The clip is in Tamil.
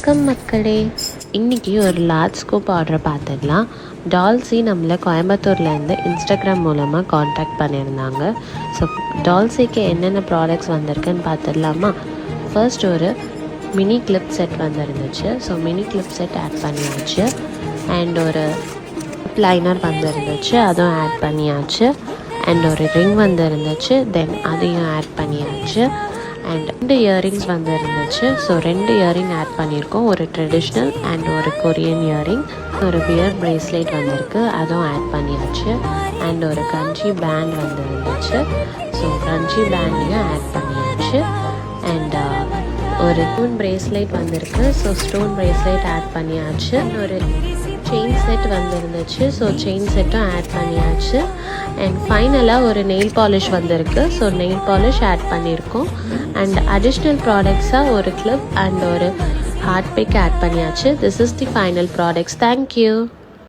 வணக்கம் மக்களே. இன்றைக்கி ஒரு லார்ஜ் ஸ்கோப் ஆர்டர் பார்த்துடலாம். டால்சி நம்மளை கோயம்புத்தூர்லேருந்து இன்ஸ்டாகிராம் மூலமாக காண்டாக்ட் பண்ணியிருந்தாங்க. ஸோ டால்சிக்கு என்னென்ன ப்ராடக்ட்ஸ் வந்திருக்குன்னு பார்த்துடலாமா? ஃபர்ஸ்ட் ஒரு மினி கிளிப் செட் வந்துருந்துச்சு. So mini clip set add பண்ணியாச்சு. அண்ட் ஒரு லைனர் வந்துருந்துச்சு, அதுவும் ஆட் பண்ணியாச்சு. அண்ட் ஒரு ரிங் வந்துருந்துச்சு, தென் அதையும் ஆட் பண்ணியாச்சு. அண்ட் 2 இயரிங்ஸ் வந்துருந்துச்சு. ஸோ 2 இயரிங் ஆட் பண்ணியிருக்கோம், ஒரு ட்ரெடிஷ்னல் அண்ட் ஒரு கொரியன் இயரிங். ஒரு பியர் ப்ரேஸ்லெட் வந்திருக்கு, அதுவும் ஆட் பண்ணியாச்சு. அண்ட் ஒரு கஞ்சி பேண்ட் வந்துருந்துச்சு. ஸோ கஞ்சி பேண்டையும் ஆட் பண்ணியாச்சு. அண்ட் ஒரு ஸ்டோன் ப்ரேஸ்லெட் வந்திருக்கு. ஸோ ஸ்டோன் ப்ரேஸ்லெட் ஆட் பண்ணியாச்சு. ஒரு செயின் செட் வந்துருந்துச்சு. ஸோ செயின் செட்டும் ஆட் பண்ணியாச்சு. அண்ட் ஃபைனலாக ஒரு நெயில் பாலிஷ் வந்திருக்கு. ஸோ நெயில் பாலிஷ் ஆட் பண்ணியிருக்கோம். அண்ட் அடிஷ்னல் ப்ராடக்ட்ஸாக ஒரு கிளிப் அண்ட் ஒரு ஹார்ட் பிக் ஆட் பண்ணியாச்சு. This is the final products. Thank you.